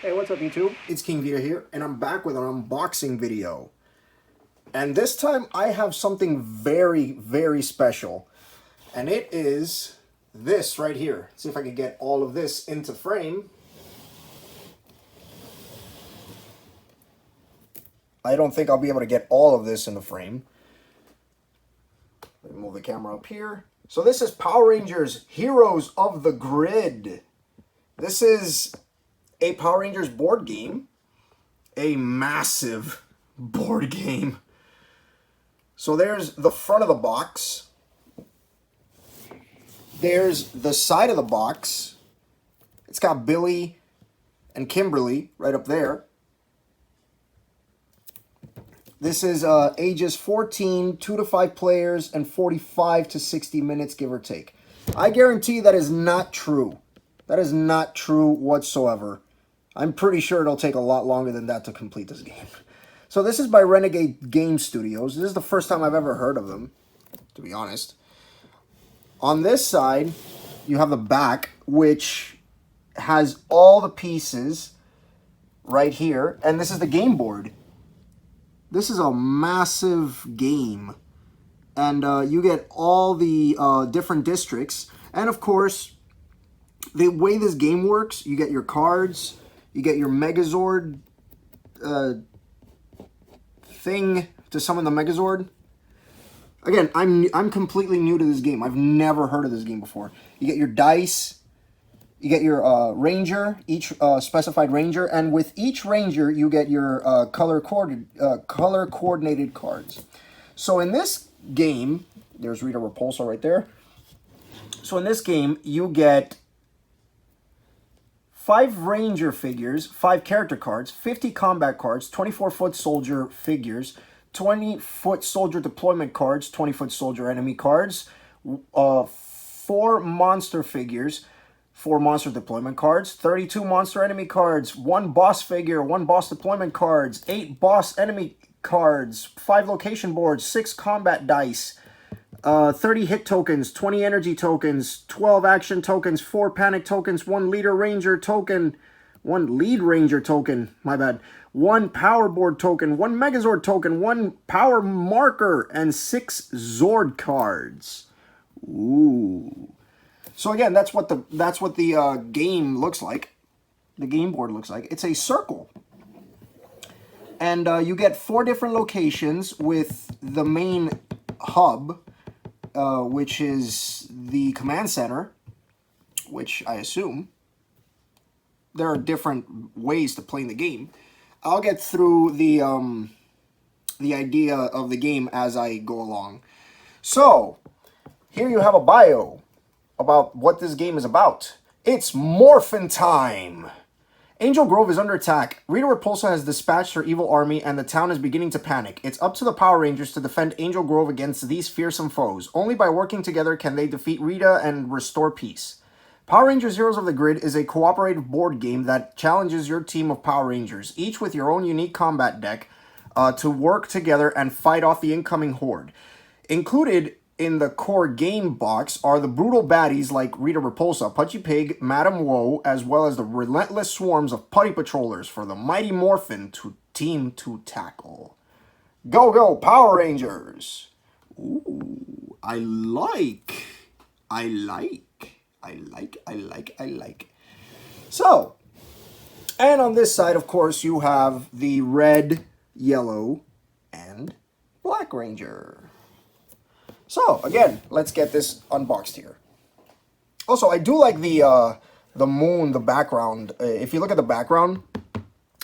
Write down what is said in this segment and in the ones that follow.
Hey, what's up YouTube? It's King Vita here, and I'm back with an unboxing video. And this time I have something very, very special. And it is this right here. Let's see if I can get all of this into frame. I don't think I'll be able to get all of this in the frame. Let me move the camera up here. So this is Power Rangers Heroes of the Grid. This is a Power Rangers board game. A massive board game. So there's the front of the box. There's the side of the box. It's got Billy and Kimberly right up there. This is ages 14, 2 to 5 players, and 45 to 60 minutes, give or take. I guarantee that is not true. That is not true whatsoever. I'm pretty sure it'll take a lot longer than that to complete this game. So this is by Renegade Game Studios. This is the first time I've ever heard of them, to be honest. On this side, you have the back, which has all the pieces right here. And this is the game board. This is a massive game. And you get all the different districts. And of course, the way this game works, you get your cards, you get your Megazord thing to summon the Megazord. Again, I'm completely new to this game. I've never heard of this game before. You get your dice, you get your ranger, each specified ranger, and with each ranger you get your color coordinated cards. So in this game, there's Rita Repulsa right there. So in this game, you get 5 ranger figures, 5 character cards, 50 combat cards, 24-foot soldier figures, 20-foot soldier deployment cards, 20-foot soldier enemy cards, 4 monster figures, 4 monster deployment cards, 32 monster enemy cards, 1 boss figure, 1 boss deployment cards, 8 boss enemy cards, 5 location boards, 6 combat dice, 30 hit tokens, 20 energy tokens, 12 action tokens, 4 panic tokens, 1 leader ranger token, 1 lead ranger token, my bad, 1 power board token, 1 megazord token, 1 power marker, and 6 Zord cards. Ooh. So again, that's what the game looks like. The game board looks like. It's a circle. And you get 4 different locations with the main hub, which is the command center, which I assume there are different ways to play the game. I'll get through the idea of the game as I go along. So here you have a bio about what this game is about. It's Morphin' Time. Angel Grove is under attack. Rita Repulsa has dispatched her evil army, and the town is beginning to panic. It's up to the Power Rangers to defend Angel Grove against these fearsome foes. Only by working together can they defeat Rita and restore peace. Power Rangers Heroes of the Grid is a cooperative board game that challenges your team of Power Rangers, each with your own unique combat deck, to work together and fight off the incoming horde. Included in the core game box are the brutal baddies like Rita Repulsa, Pudgy Pig, Madame Woe, as well as the relentless swarms of putty patrollers for the mighty Morphin team to tackle. Go, go, Power Rangers! Ooh, I like. So, and on this side, of course, you have the red, yellow, and black Ranger. So, again, let's get this unboxed here. Also, I do like the moon, the background. If you look at the background,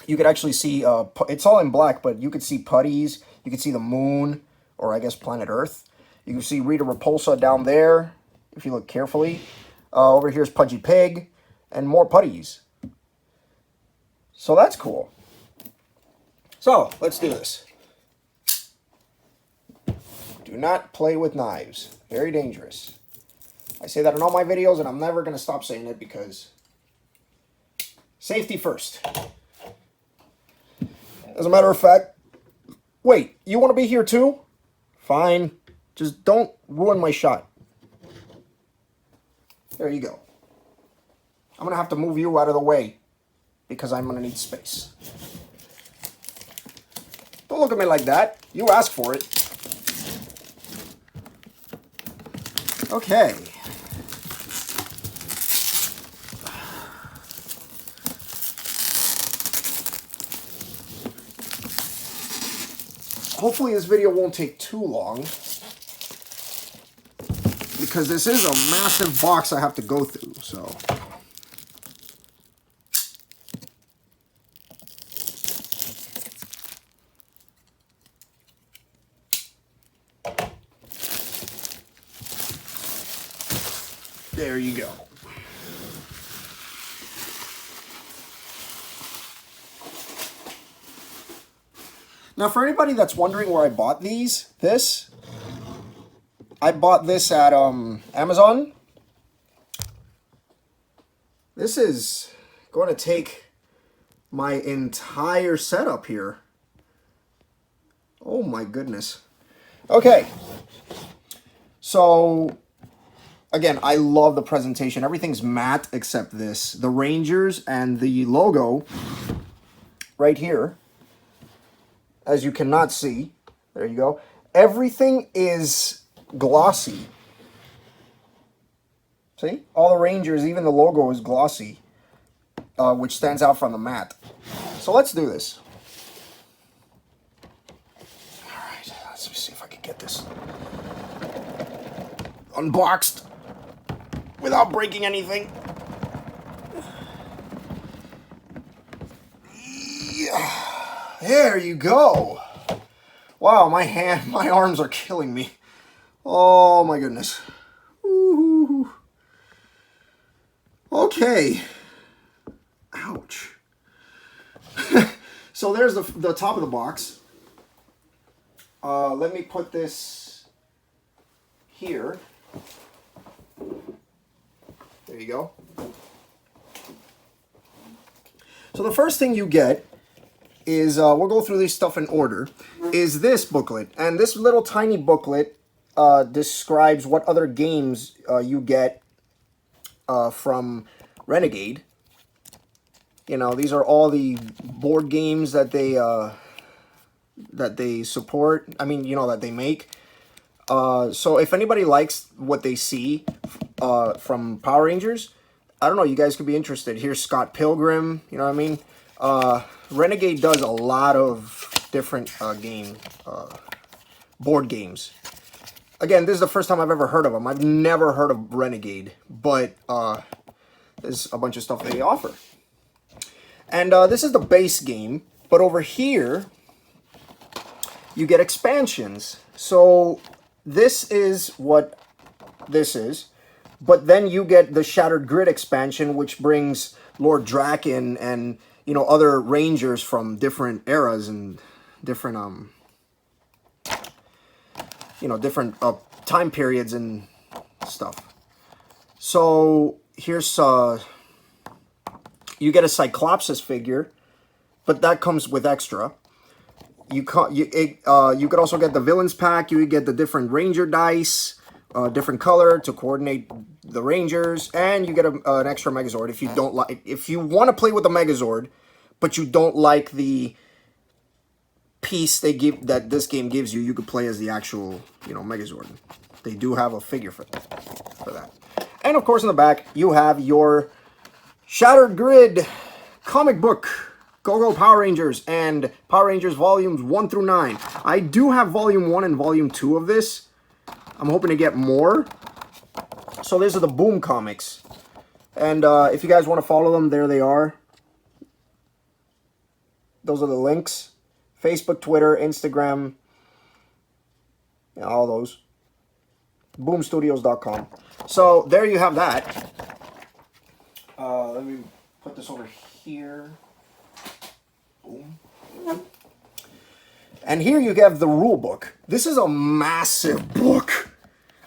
you could actually see, it's all in black, but you could see putties. You could see the moon, or I guess planet Earth. You can see Rita Repulsa down there, if you look carefully. Over here's Pudgy Pig, and more putties. So that's cool. So, let's do this. Do not play with knives. Very dangerous. I say that in all my videos, and I'm never going to stop saying it because safety first. As a matter of fact, wait, you want to be here too? Fine. Just don't ruin my shot. There you go. I'm going to have to move you out of the way because I'm going to need space. Don't look at me like that. You asked for it. Okay. Hopefully this video won't take too long, because this is a massive box I have to go through, so. There you go. Now, for anybody that's wondering where I bought this, I bought this at Amazon. This is going to take my entire setup here. Oh my goodness. Okay. So, again, I love the presentation. Everything's matte except this. The Rangers and the logo right here, as you cannot see. There you go. Everything is glossy. See? All the Rangers, even the logo is glossy, which stands out from the matte. So let's do this. All right, let's see if I can get this unboxed without breaking anything. Yeah. There you go. Wow, my arms are killing me. Oh my goodness. Ooh. Okay. Ouch. So there's the top of the box. Let me put this here. There you go. So the first thing you get is, we'll go through this stuff in order, is this booklet. And this little tiny booklet describes what other games you get from Renegade. You know, these are all the board games that they support. I mean, you know, that they make. So if anybody likes what they see from Power Rangers, I don't know, you guys could be interested. Here's Scott Pilgrim, you know what I mean? Renegade does a lot of different board games. Again, this is the first time I've ever heard of them. I've never heard of Renegade, but there's a bunch of stuff they offer. And this is the base game, but over here, you get expansions. So this is what this is, but then you get the Shattered Grid expansion, which brings Lord Draken and, you know, other Rangers from different eras and different, you know, different time periods and stuff. So here's, you get a Cyclopsis figure, but that comes with extra. You could also get the Villains pack. You would get the different Ranger dice, different color to coordinate the Rangers, and you get an extra Megazord if you don't like. If you want to play with the Megazord, but you don't like the piece they give that this game gives you, you could play as the actual, you know, Megazord. They do have a figure for that. And of course, in the back you have your Shattered Grid comic book. Go Power Rangers and Power Rangers Volumes 1 through 9. I do have Volume 1 and Volume 2 of this. I'm hoping to get more. So these are the Boom comics. And if you guys want to follow them, there they are. Those are the links. Facebook, Twitter, Instagram. Yeah, all those. Boomstudios.com. So there you have that. Let me put this over here. Boom. And here you have the rule book. This is a massive book.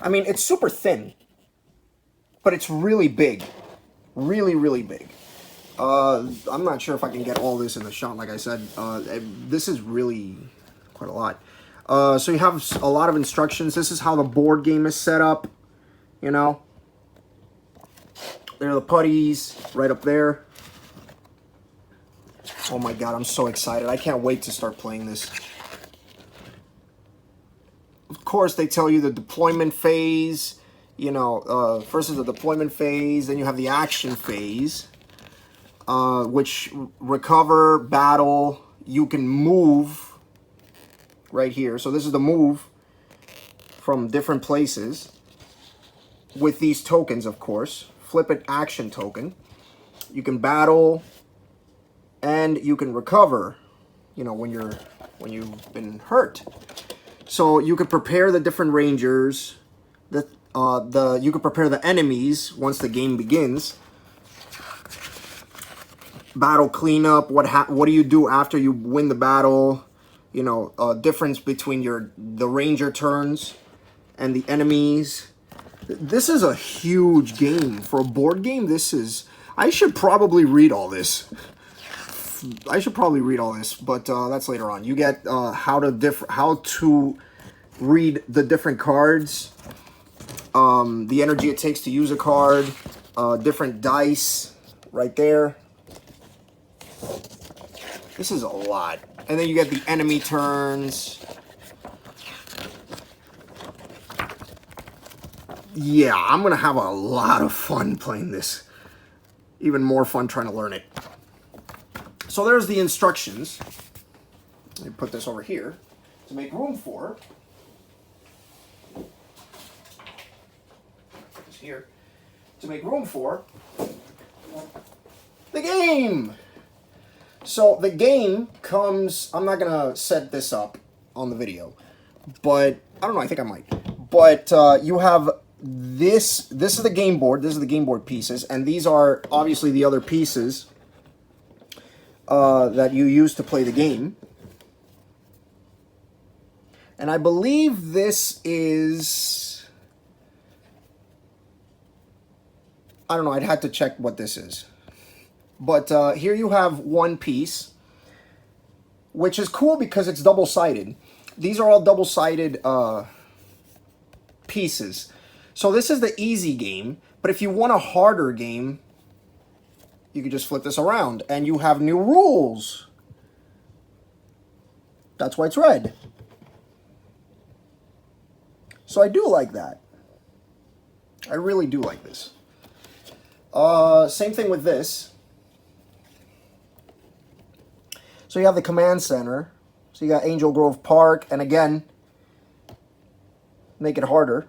I mean, it's super thin, but it's really big. Really, really big. I'm not sure if I can get all this in the shot, like I said. This is really quite a lot. So you have a lot of instructions. This is how the board game is set up, you know. There are the putties right up there. Oh my god, I'm so excited. I can't wait to start playing this. Of course, they tell you the deployment phase. You know, first is the deployment phase, then you have the action phase, which recover, battle, you can move right here. So this is the move from different places with these tokens, of course. Flip it, action token. You can battle and you can recover, you know, when you've been hurt. So you could prepare the different rangers, you could prepare the enemies once the game begins. Battle cleanup, what do you do after you win the battle? You know, difference between the ranger turns and the enemies. This is a huge game. For a board game, I should probably read all this. But that's later on. You get how to read the different cards, the energy it takes to use a card, different dice right there. This is a lot. And then you get the enemy turns. Yeah, I'm going to have a lot of fun playing this. Even more fun trying to learn it. So there's the instructions. Let me put this over here to make room for. This here. To make room for the game. So the game comes, I'm not going to set this up on the video, but I don't know, I think I might. But you have this is the game board, this is the game board pieces, and these are obviously the other pieces that you use to play the game. And I believe this is, I don't know, I'd have to check what this is. But here you have one piece, which is cool because it's double-sided. These are all double-sided pieces. So this is the easy game, but if you want a harder game, you can just flip this around, and you have new rules. That's why it's red. So I do like that. I really do like this. Same thing with this. So you have the command center. So you got Angel Grove Park, and again, make it harder.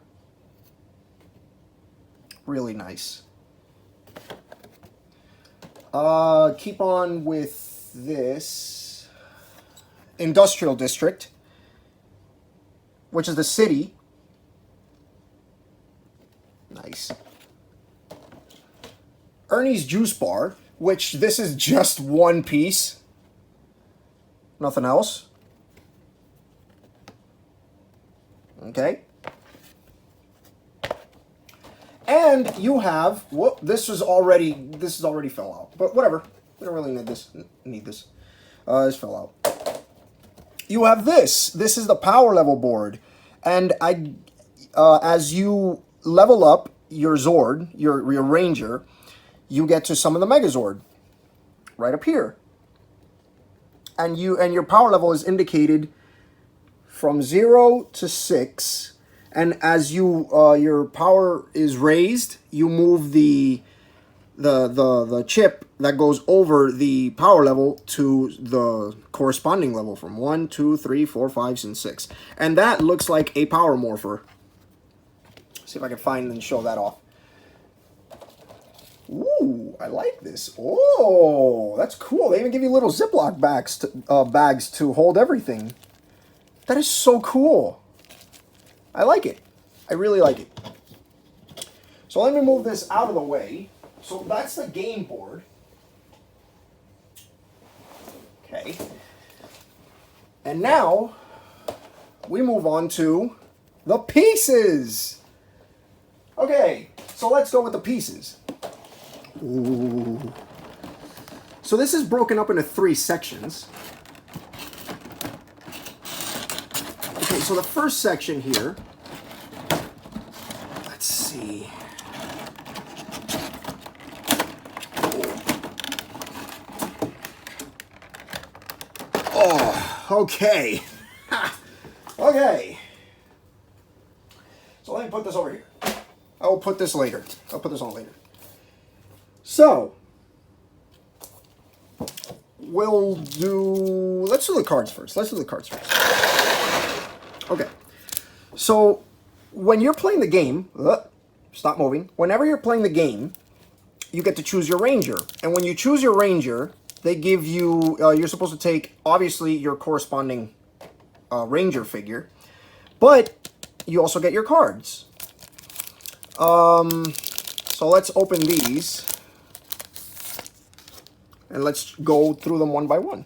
Really nice. Keep on with this. Industrial District, which is the city. Nice. Ernie's Juice Bar, which this is just one piece. Nothing else. Okay. And you have, whoop, this already fell out. But whatever. We don't really need this. This fell out. You have this. This is the power level board. And as you level up your Zord, your Ranger, you get to summon the Megazord. Right up here. And your power level is indicated from 0 to 6, and as your power is raised, you move the chip that goes over the power level to the corresponding level from 1, 2, 3, 4, 5, and 6, and that looks like a power morpher. See if I can find and show that off. Ooh, I like this. Oh, that's cool. They even give you little Ziploc bags to hold everything. That is so cool. I like it. I really like it. So let me move this out of the way. So that's the game board. Okay. And now we move on to the pieces. Okay, so let's go with the pieces. Ooh. So this is broken up into 3 sections. Okay, so the first section here, let's see. Oh, okay. Okay. So let me put this over here. I will put this later. I'll put this on later. So, let's do the cards first. Okay. So, when you're playing the game, stop moving. Whenever you're playing the game, you get to choose your ranger. And when you choose your ranger, they give you, you're supposed to take, obviously, your corresponding ranger figure. But you also get your cards. So let's open these. And let's go through them one by one.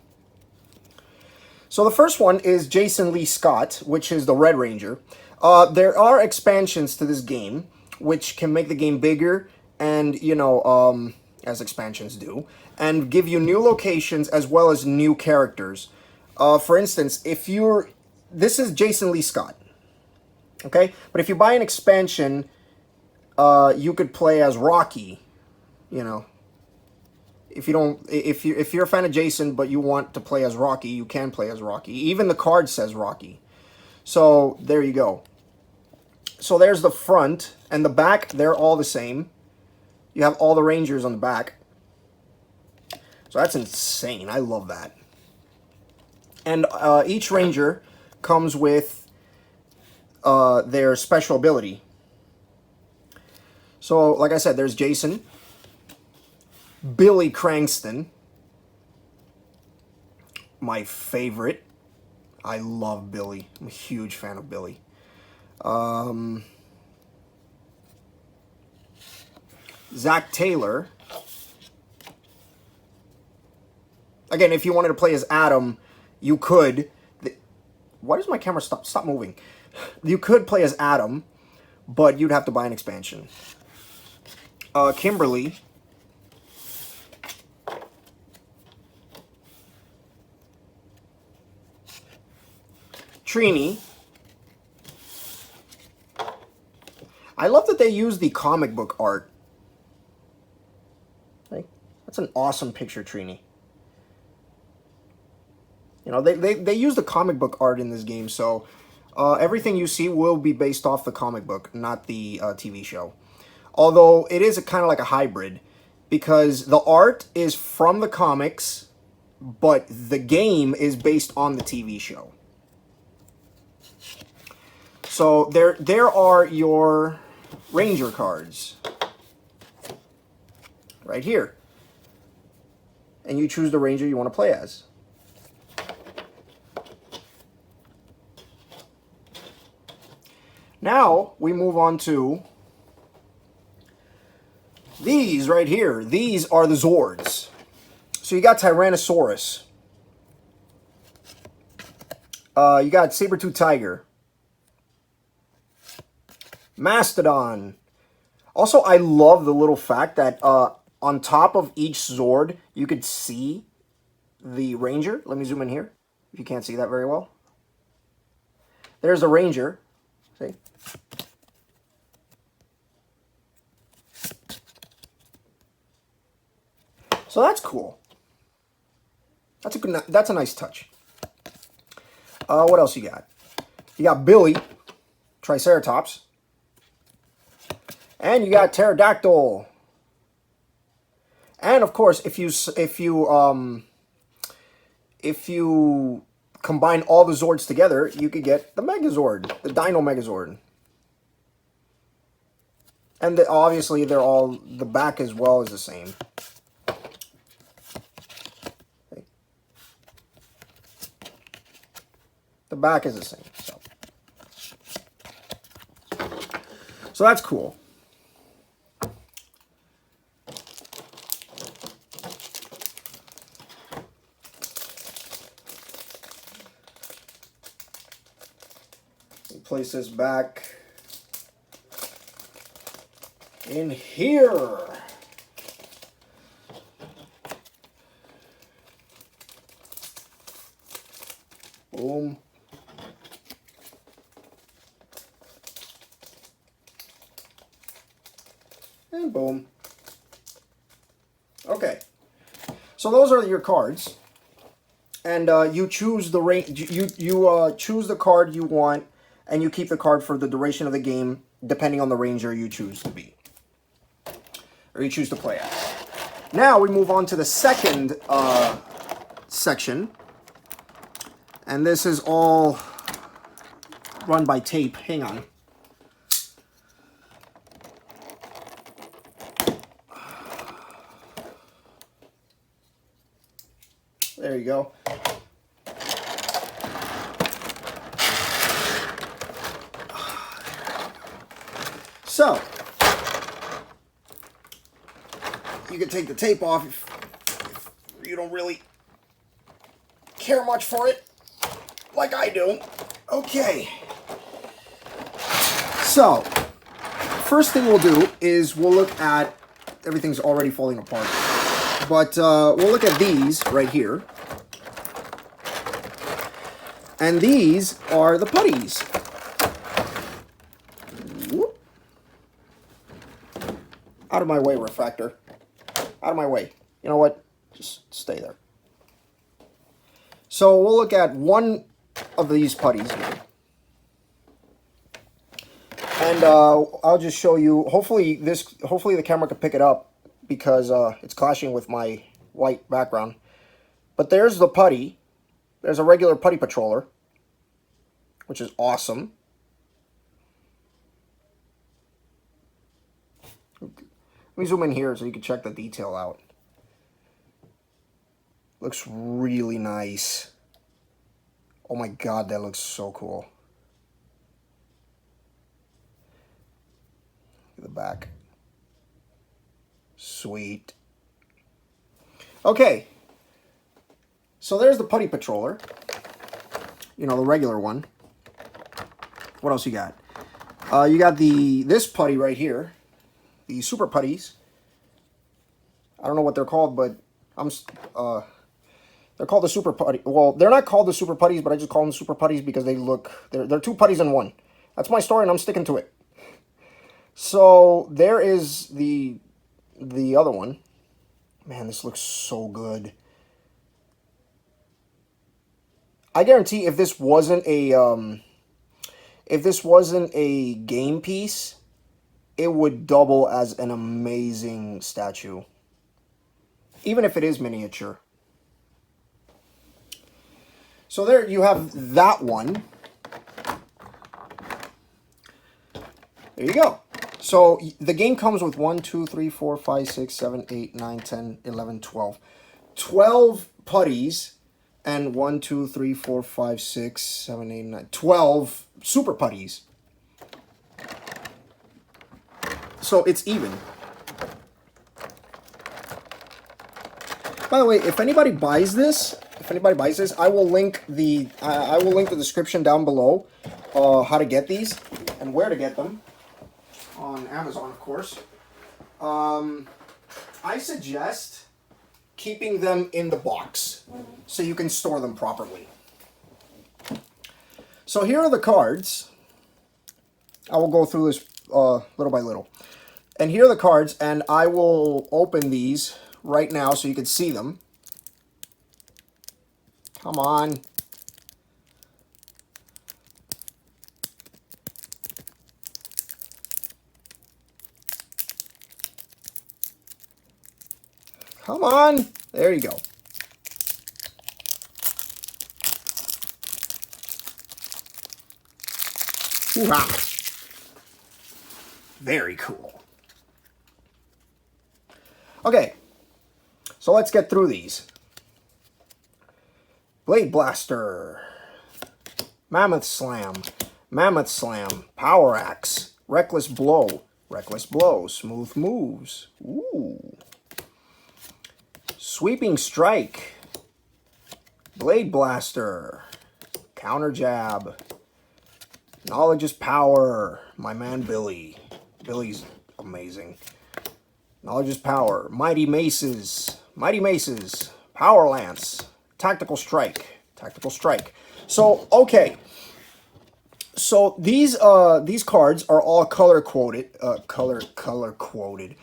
So the first one is Jason Lee Scott, which is the Red Ranger. There are expansions to this game, which can make the game bigger and, you know, as expansions do, and give you new locations as well as new characters. For instance, this is Jason Lee Scott, okay? But if you buy an expansion, you could play as Rocky, you know. If you're a fan of Jason but you want to play as Rocky, you can play as Rocky. Even the card says Rocky. So there you go. So there's the front and the back, they're all the same. You have all the Rangers on the back. So that's insane. I love that. And each Ranger comes with their special ability. So like I said, there's Jason, Billy Cranston, my favorite. I love Billy. I'm a huge fan of Billy. Zach Taylor. Again, if you wanted to play as Adam, you could. Why does my camera stop moving? You could play as Adam, but you'd have to buy an expansion. Kimberly. Trini. I love that they use the comic book art. Like, that's an awesome picture, Trini. You know, they use the comic book art in this game, so everything you see will be based off the comic book, not the TV show. Although it is kind of like a hybrid, because the art is from the comics, but the game is based on the TV show. So there are your Ranger cards right here. And you choose the Ranger you want to play as. Now we move on to these right here. These are the Zords. So you got Tyrannosaurus. You got Saber-tooth Tiger. Mastodon. Also, I love the little fact that on top of each Zord, you could see the Ranger. Let me zoom in here, if you can't see that very well. There's the Ranger. See? So that's cool. That's a nice touch. What else you got? You got Billy, Triceratops. And you got Pterodactyl. And of course, if you combine all the Zords together, you could get the Megazord, the Dino Megazord. And obviously, the back as well is the same. The back is the same. So that's cool. Place this back in here. Boom. And boom. Okay. So those are your cards. and you choose the range. You choose the card you want, and you keep the card for the duration of the game, depending on the ranger you choose to be, or you choose to play as. Now we move on to the second section, and this is all run by tape. Hang on. There you go. So, you can take the tape off if you don't really care much for it, like I do. Okay. So, first thing we'll do is we'll look at, everything's already falling apart, but we'll look at these right here. And these are the putties. Whoop. Out of my way, refractor. Out of my way. You know what? Just stay there. So we'll look at one of these putties here. And I'll just show you, hopefully the camera can pick it up because it's clashing with my white background. But there's the putty. There's a regular putty patroller, which is awesome. Let me zoom in here so you can check the detail out. Looks really nice. Oh my god, that looks so cool. Look at the back. Sweet. Okay. So there's the putty patroller. You know, the regular one. What else you got? You got this putty right here. The super putties. I don't know what they're called, but they're called the super putty. Well, they're not called the super putties, but I just call them super putties because they're two putties in one. That's my story, and I'm sticking to it. So there is the other one. Man, this looks so good. I guarantee if this wasn't a game piece, it would double as an amazing statue. Even if it is miniature. So there you have that one. There you go. So the game comes with 1, 2, 3, 4, 5, 6, 7, 8, 9, 10, 11, 12. 12 putties and 1, 2, 3, 4, 5, 6, 7, 8, 9, 12 super putties. So it's even. By the way, if anybody buys this, I will link the description down below, how to get these and where to get them on Amazon, of course. I suggest keeping them in the box so you can store them properly. So here are the cards. I will go through this little by little. And here are the cards, and I will open these right now so you can see them. Come on. Come on. There you go. Wow. Very cool. Okay. So let's get through these. Blade Blaster. Mammoth Slam. Mammoth Slam. Power Axe. Reckless Blow. Reckless Blow. Smooth Moves. Ooh. Sweeping Strike. Blade Blaster. Counter Jab. Knowledge is Power. My man Billy. Billy's amazing. Knowledge is Power. Mighty Maces. Mighty Maces. Power Lance. Tactical Strike. Tactical Strike. So, okay. So these cards are all color coded. Color coded.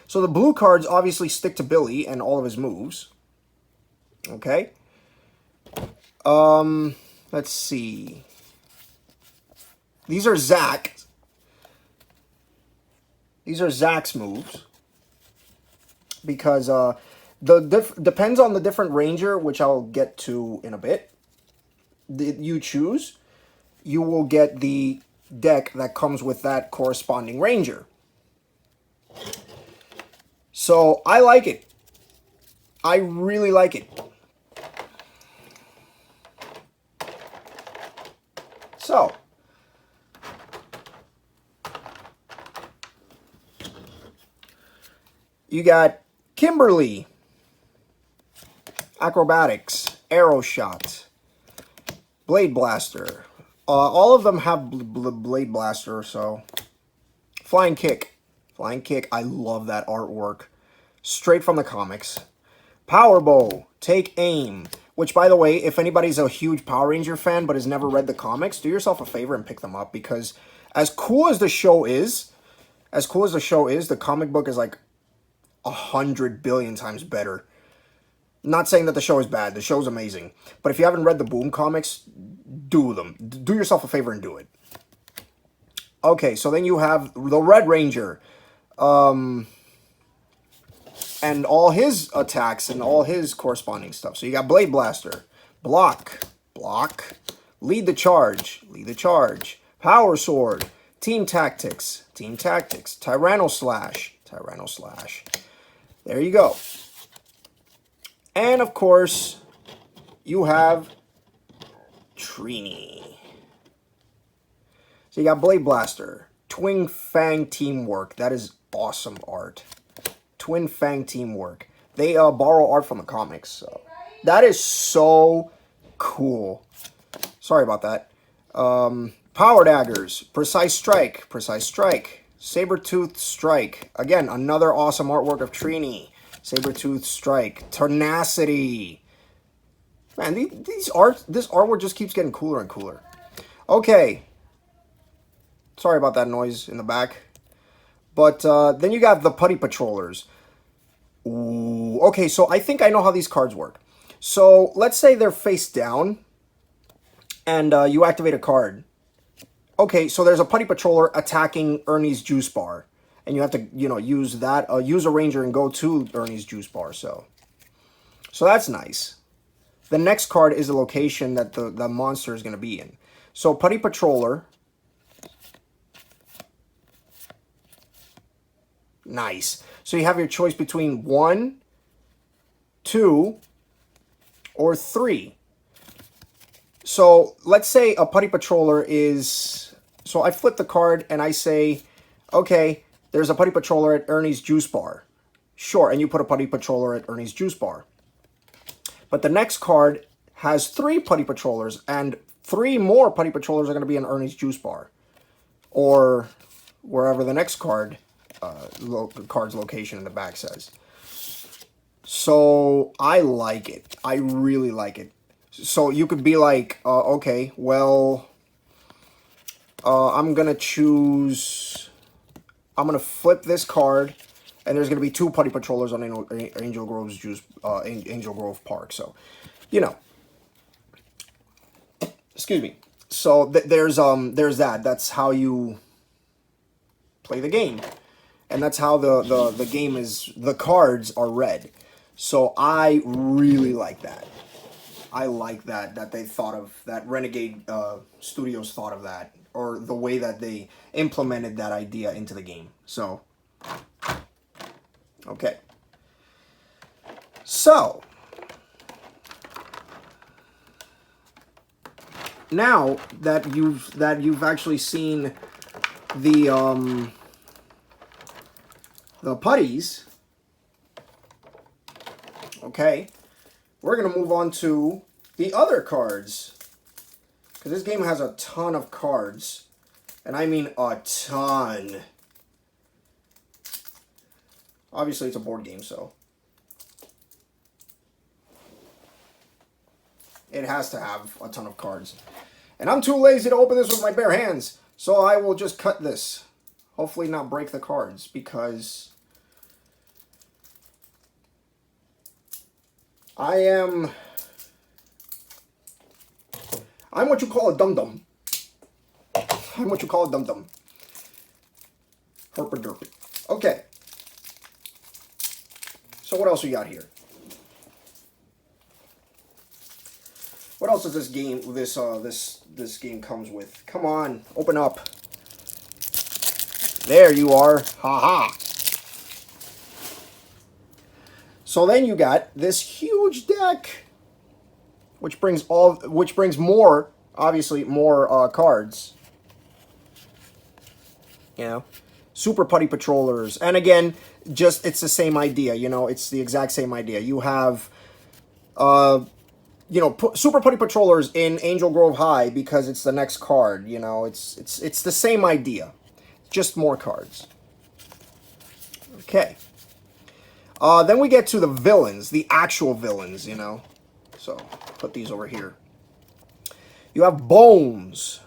So the blue cards obviously stick to Billy and all of his moves. Okay. Let's see. These are Zack. These are Zack's moves. Because depends on the different ranger, which I'll get to in a bit. You choose, you will get the deck that comes with that corresponding ranger. So I like it. I really like it. So you got Kimberly, Acrobatics, Arrow Shot, Blade Blaster. All of them have Blade Blaster, so. Flying Kick. Flying Kick, I love that artwork. Straight from the comics. Power Bow, Take Aim. Which, by the way, if anybody's a huge Power Ranger fan but has never read the comics, do yourself a favor and pick them up. Because as cool as the show is, the comic book is like 100 billion times better. Not saying that the show is bad. The show's amazing. But if you haven't read the Boom comics, do them. Do yourself a favor and do it. Okay, so then you have the Red Ranger. And all his attacks and all his corresponding stuff. So you got Blade Blaster. Block. Block. Lead the Charge. Lead the Charge. Power Sword. Team Tactics. Team Tactics. Tyranno Slash. Tyranno Slash. There you go. And, of course, you have Trini. So you got Blade Blaster. Twin Fang Teamwork. That is awesome art. Twin Fang Teamwork. They borrow art from the comics. So that is so cool. Sorry about that. Power Daggers. Precise Strike. Precise Strike. Saber-Tooth Strike. Again, another awesome artwork of Trini. Saber-Tooth Strike. Tenacity. Man, this artwork just keeps getting cooler and cooler. Okay. Sorry about that noise in the back. But then you got the Putty Patrollers. Ooh, okay, so I think I know how these cards work. So let's say they're face down, and you activate a card. Okay, so there's a Putty Patroller attacking Ernie's Juice Bar, and you have to, use that, use a Ranger and go to Ernie's Juice Bar. So that's nice. The next card is the location that the monster is going to be in. So Putty Patroller. Nice. So you have your choice between 1, 2, or 3. So let's say a Putty Patroller is... So I flip the card and I say, okay, there's a Putty Patroller at Ernie's Juice Bar. Sure, and you put a Putty Patroller at Ernie's Juice Bar. But the next card has 3 Putty Patrollers, and 3 more Putty Patrollers are going to be in Ernie's Juice Bar. Or wherever the next card... card's location in the back says. So I like it. I really like it. So you could be like, okay, well, I'm gonna flip this card, and there's gonna be 2 Putty Patrollers on Angel Grove Park. So, excuse me. So there's that. That's how you play the game. And that's how the game is, the cards are read. So I really like that. I like that they thought of, that Renegade Studios thought of that. Or the way that they implemented that idea into the game. So, okay. So, now that you've actually seen the putties, okay, we're going to move on to the other cards, because this game has a ton of cards, and I mean a ton. Obviously, it's a board game, so it has to have a ton of cards. And I'm too lazy to open this with my bare hands, so I will just cut this. Hopefully not break the cards, because I'm what you call a dum-dum. I'm what you call a dum-dum. Herpa-derp. Okay. So what else we got here? What else does this game, this game comes with? Come on, open up. There you are. Ha-ha. So then you got this huge deck, which brings more, obviously more cards. You know, Super Putty Patrollers, and again, just it's the same idea. You know, it's the exact same idea. You have, you know, Super Putty Patrollers in Angel Grove High because it's the next card. You know, it's the same idea, just more cards. Okay. Then we get to the villains, the actual villains, you know. So, put these over here. You have Bones.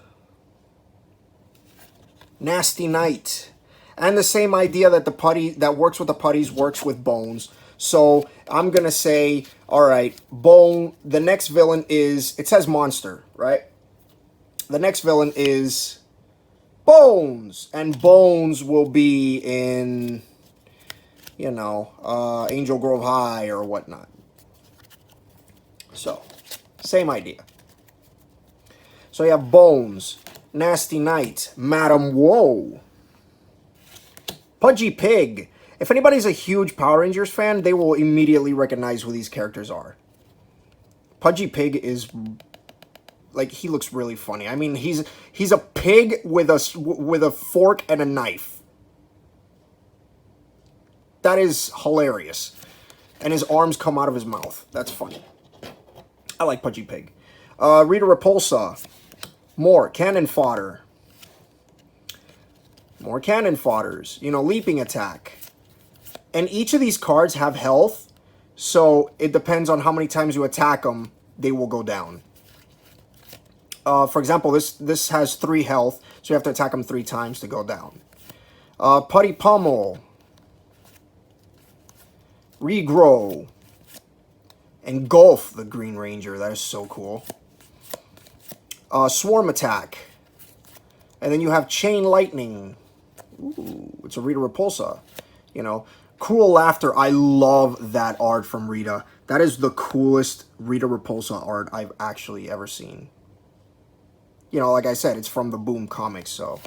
Nasty Knight. And the same idea that the putty, that works with the putties, works with Bones. So, I'm going to say, alright, the next villain is, it says Monster, right? The next villain is Bones. And Bones will be in, you know, Angel Grove High or whatnot. So, same idea. So you have Bones, Nasty Knight, Madam Woe, Pudgy Pig. If anybody's a huge Power Rangers fan, they will immediately recognize who these characters are. Pudgy Pig is, like, he looks really funny. I mean, he's a pig with a fork and a knife. That is hilarious. And his arms come out of his mouth. That's funny. I like Pudgy Pig. Rita Repulsa. More cannon fodder. More cannon fodders. You know, leaping attack. And each of these cards have health. So it depends on how many times you attack them, they will go down. For example, this has 3 health. So you have to attack them 3 times to go down. Putty Pummel. Regrow. Engulf the Green Ranger. That is so cool. Swarm Attack. And then you have Chain Lightning. Ooh, it's a Rita Repulsa. You know, Cruel Laughter. I love that art from Rita. That is the coolest Rita Repulsa art I've actually ever seen. You know, like I said, it's from the Boom comics, so.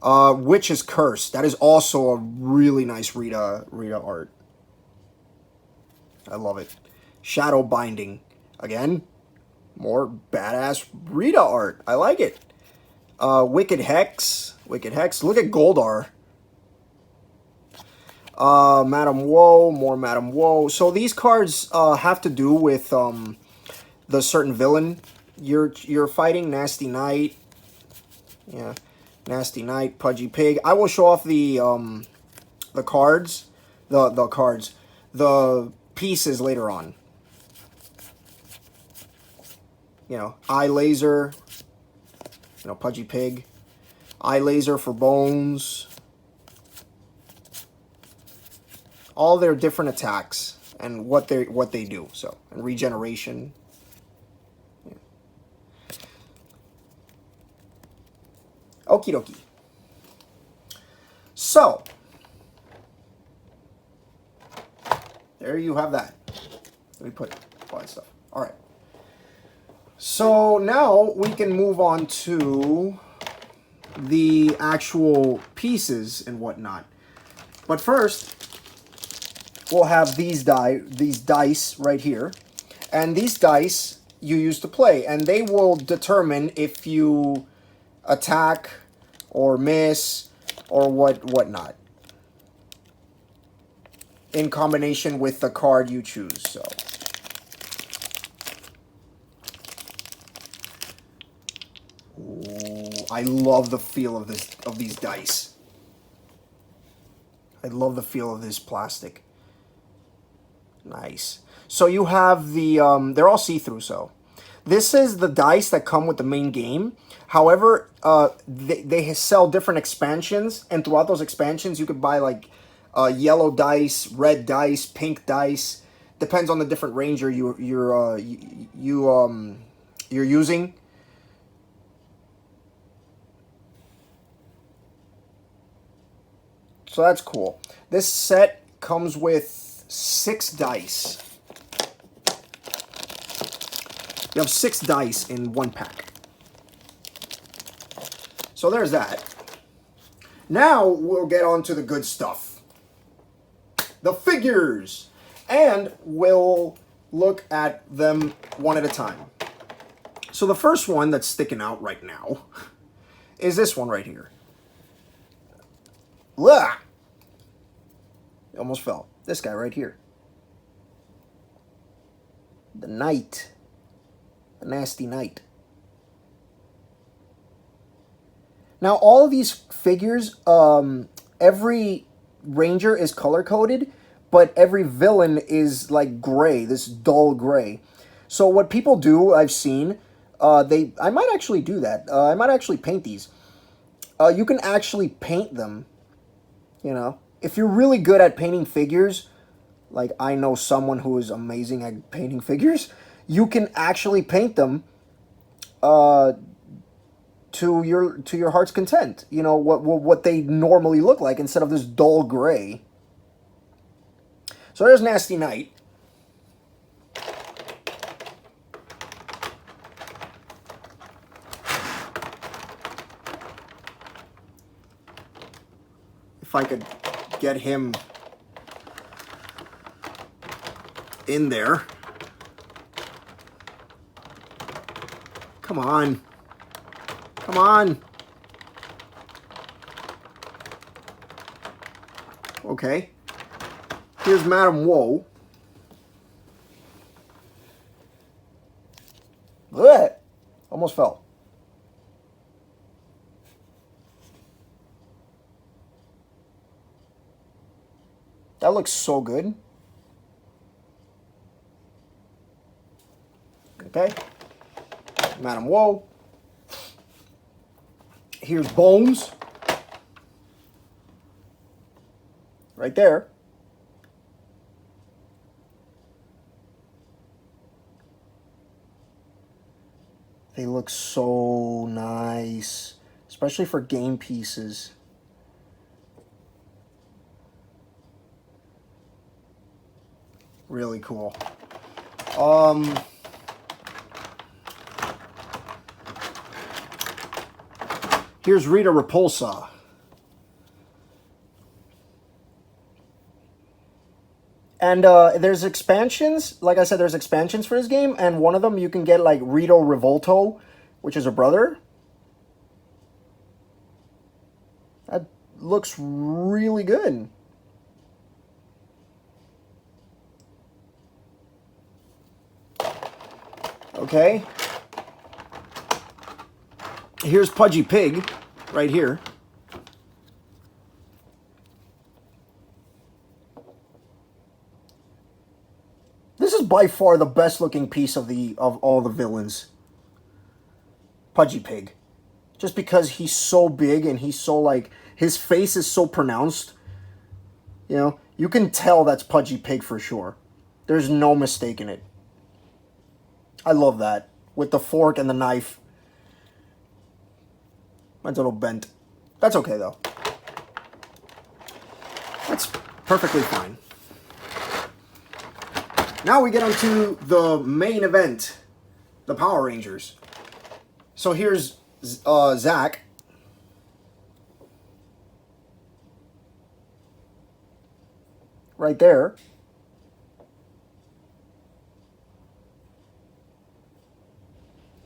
Witch's Curse. That is also a really nice Rita art. I love it. Shadow Binding. Again, more badass Rita art. I like it. Wicked Hex. Wicked Hex. Look at Goldar. Madam Woe. More Madam Woe. So these cards have to do with the certain villain you're fighting. Nasty Knight. Yeah. Nasty Knight. Pudgy Pig. I will show off the cards. The pieces later on. You know, Eye Laser. You know, Pudgy Pig. Eye Laser for Bones. All their different attacks and what they do. So, and regeneration. Yeah. Okie dokie. So, there you have that. Let me put all that stuff. All right. So now we can move on to the actual pieces and whatnot. But first, we'll have these dice right here. And these dice you use to play. And they will determine if you attack or miss or whatnot. In combination with the card you choose. So. Ooh, I love the feel of these dice. I love the feel of this plastic. Nice. So you have the they're all see-through. So this is the dice that come with the main game. However, they sell different expansions, and throughout those expansions, you could buy like yellow dice, red dice, pink dice. Depends on the different ranger you're using. So that's cool. This set comes with 6 dice. You have 6 dice in one pack. So there's that. Now we'll get on to the good stuff. The figures. And we'll look at them one at a time. So the first one that's sticking out right now is this one right here. Blah! It almost fell. This guy right here. The Knight. The Nasty Knight. Now all of these figures, every ranger is color-coded, but every villain is like gray, this dull gray. So what people do, I've seen, I might actually do that. I might actually paint these. You can actually paint them, you know. If you're really good at painting figures, like I know someone who is amazing at painting figures, you can actually paint them to your heart's content. You know, what they normally look like instead of this dull gray. So there's Nasty Knight. If I could get him in there. Come on. Come on. Okay. Here's Madam Woe. Blech. Almost fell. That looks so good. Okay. Madam Woe. Here's Bones. Right there. They look so nice, especially for game pieces. Really cool. Here's Rita Repulsa. And there's expansions. Like I said, there's expansions for this game. And one of them, you can get like Rito Revolto, which is her brother. That looks really good. Okay. Here's Pudgy Pig, right here. This is by far the best looking piece of all the villains. Pudgy Pig. Just because he's so big and he's so like, his face is so pronounced. You know, you can tell that's Pudgy Pig for sure. There's no mistake in it. I love that. With the fork and the knife. Mine's a little bent. That's okay though. That's perfectly fine. Now we get on to the main event. The Power Rangers. So here's Zach. Right there.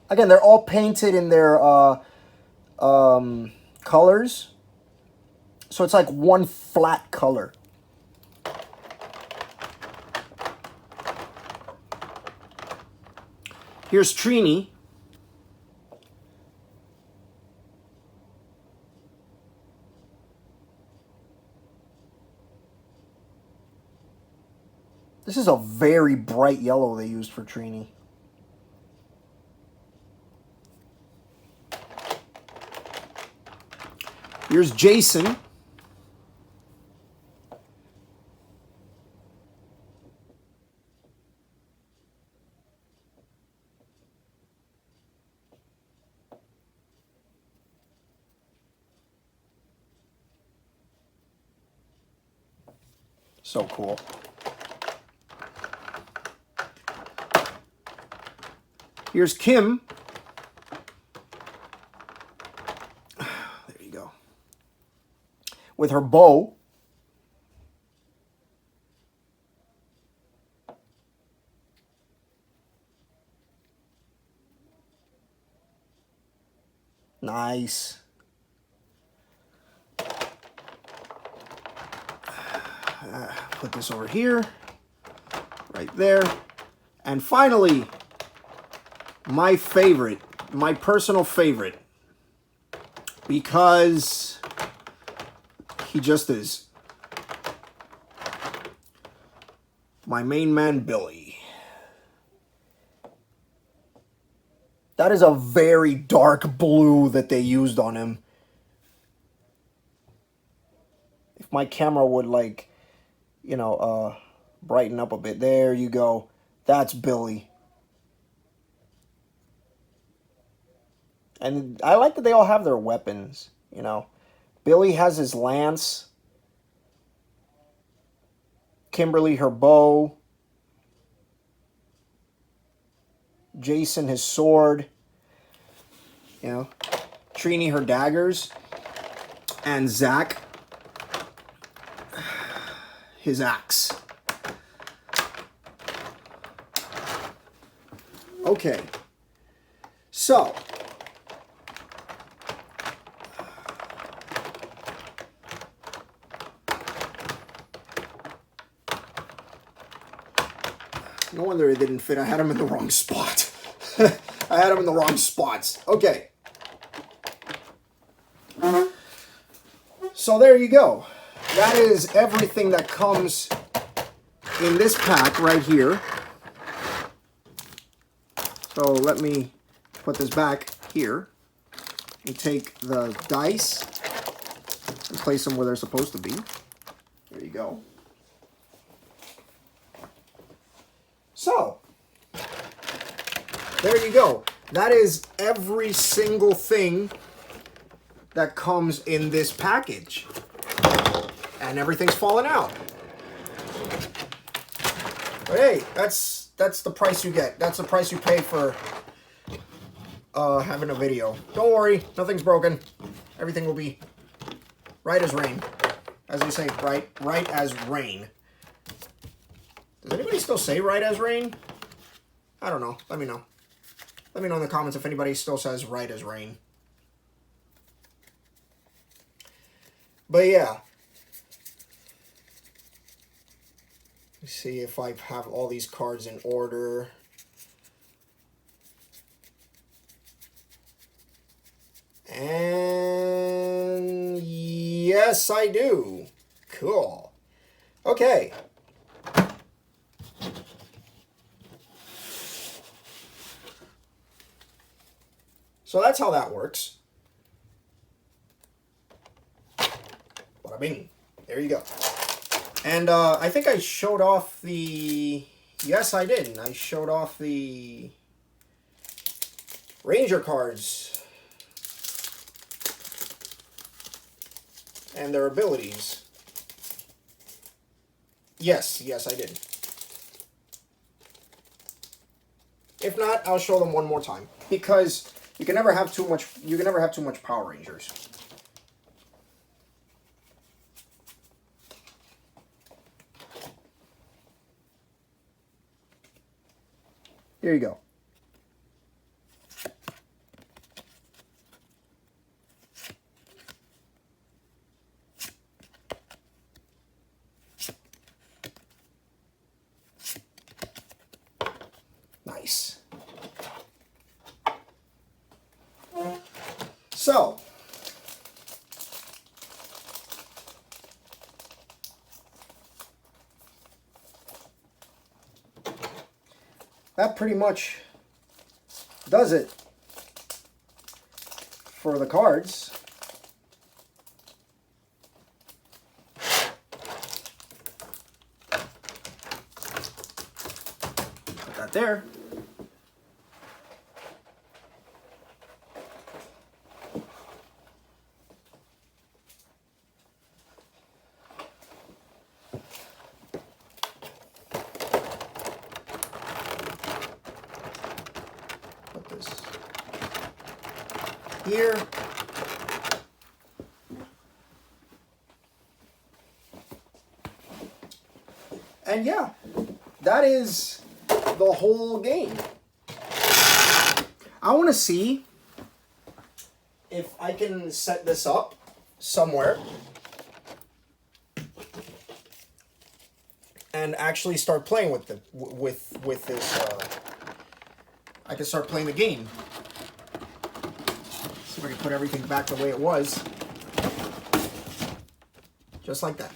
Again, they're all painted in their colors. So it's like one flat color. Here's Trini. This is a very bright yellow they used for Trini. Here's Jason. So cool. Here's Kim. There you go. With her bow. Nice. Put this over here. Right there. And finally, my favorite, my personal favorite, because he just is. My main man, Billy. That is a very dark blue that they used on him. If my camera would, like, you know, brighten up a bit. There you go. That's Billy. And I like that they all have their weapons, you know. Billy has his lance. Kimberly, her bow. Jason, his sword. You know. Trini, her daggers. And Zach, his axe. Okay. So. No wonder it didn't fit. I had them in the wrong spot. I had them in the wrong spots. Okay. So there you go. That is everything that comes in this pack right here. So let me put this back here and take the dice and place them where they're supposed to be. There you go. So, there you go. That is every single thing that comes in this package. And everything's fallen out. But hey, that's the price you get. That's the price you pay for having a video. Don't worry, nothing's broken. Everything will be right as rain. As they say, right as rain. Does anybody still say right as rain? I don't know. Let me know. Let me know in the comments if anybody still says right as rain. But yeah. Let's see if I have all these cards in order. And yes, I do. Cool. Okay. So that's how that works. Bada bing. There you go. And I think I showed off the... Yes, I did. I showed off the Ranger cards and their abilities. Yes, I did. If not, I'll show them one more time, because you can never have too much. You can never have too much Power Rangers. Here you go. Nice. So, that pretty much does it for the cards. Put that there. here. And yeah, that is the whole game. I want to see if I can set this up somewhere and actually start playing with the with this. I can start playing the game. See if I can put everything back the way it was, just like that.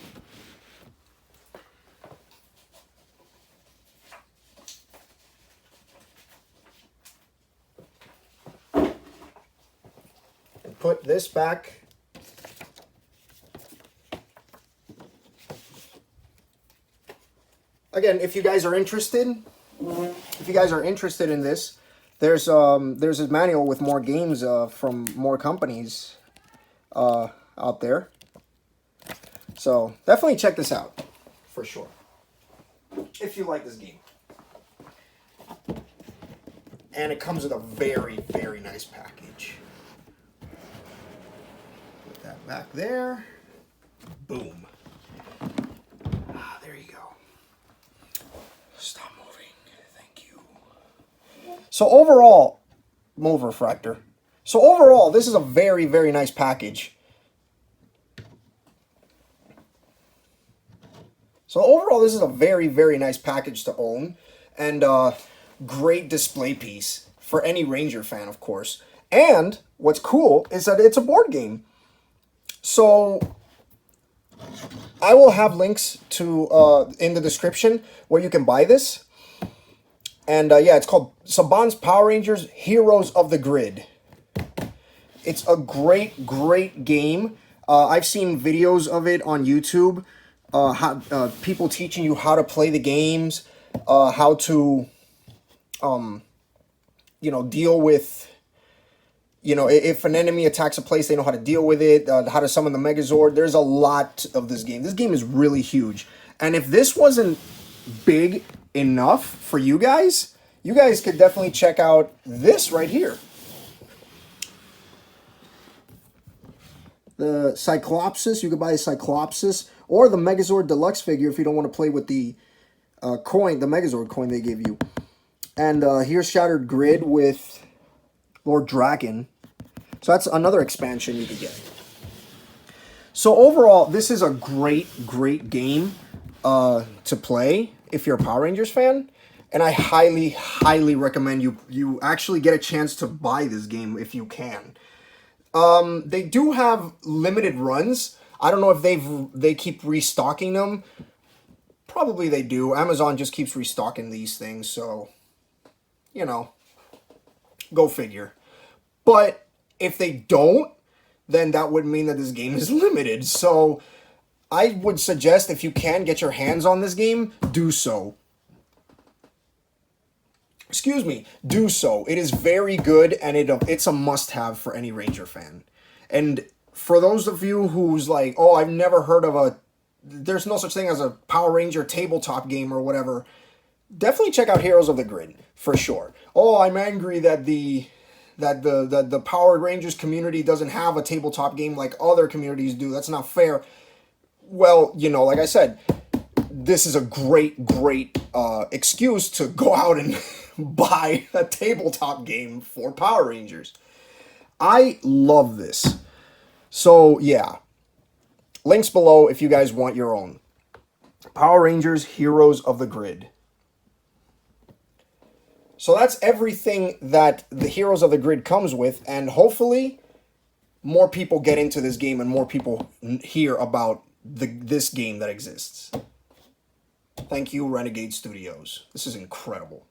And put this back. Again, if you guys are interested, in this, there's a manual with more games from more companies out there. So definitely check this out for sure if you like this game. And it comes with a very, very nice package. Put that back there. Boom. There you go. Stop moving. Thank you. So overall, move refractor. So overall, this is a very, very nice package. So overall, this is a very, very nice package to own. And great display piece for any Ranger fan, of course. And what's cool is that it's a board game. So I will have links to in the description where you can buy this. And yeah, it's called Saban's Power Rangers Heroes of the Grid. It's a great, great game. I've seen videos of it on YouTube. People teaching you how to play the games, how to, you know, deal with, you know, if an enemy attacks a place, they know how to deal with it, how to summon the Megazord. There's a lot of this game. This game is really huge. And if this wasn't big enough for you guys could definitely check out this right here. The Cyclopsis, you could buy a Cyclopsis, or the Megazord Deluxe figure if you don't want to play with the coin, the Megazord coin they give you. And here's Shattered Grid with Lord Draken. So that's another expansion you could get. So overall, this is a great, great game to play if you're a Power Rangers fan. And I highly, highly recommend you actually get a chance to buy this game if you can. They do have limited runs. I don't know if they keep restocking them. Probably they do. Amazon just keeps restocking these things, so, you know, go figure. But if they don't, then that would mean that this game is limited. So I would suggest if you can get your hands on this game, do so. Excuse me, do so. It is very good, and it's a must-have for any Ranger fan. And for those of you who's like, oh, I've never heard of there's no such thing as a Power Ranger tabletop game or whatever, definitely check out Heroes of the Grid, for sure. Oh, I'm angry that the Power Rangers community doesn't have a tabletop game like other communities do. That's not fair. Well, you know, like I said, this is a great, great excuse to go out and buy a tabletop game for Power Rangers. I love this. So, yeah. Links below if you guys want your own. Power Rangers Heroes of the Grid. So that's everything that the Heroes of the Grid comes with, and hopefully more people get into this game and more people hear about this game that exists. Thank you, Renegade Studios. This is incredible.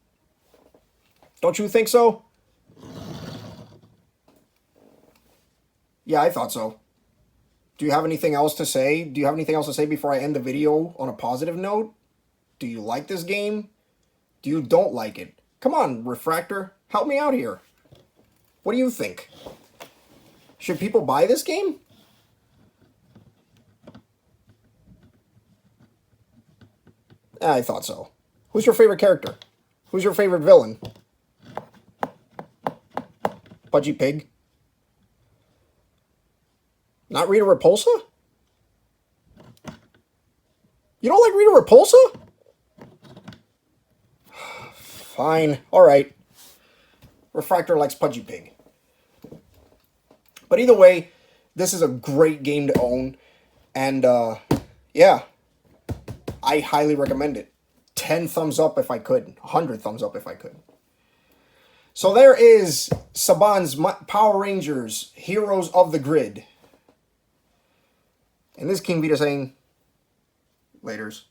Don't you think so? Yeah, I thought so. Do you have anything else to say? Do you have anything else to say before I end the video on a positive note? Do you like this game? Do you don't like it? Come on, Refractor. Help me out here. What do you think? Should people buy this game? I thought so. Who's your favorite character? Who's your favorite villain? Pudgy Pig? Not Rita Repulsa? You don't like Rita Repulsa? Fine. Alright. Refractor likes Pudgy Pig. But either way, this is a great game to own. And, yeah. I highly recommend it. 10 thumbs up if I could. 100 thumbs up if I could. So there is Saban's Power Rangers Heroes of the Grid. And this is King Vita saying, laters.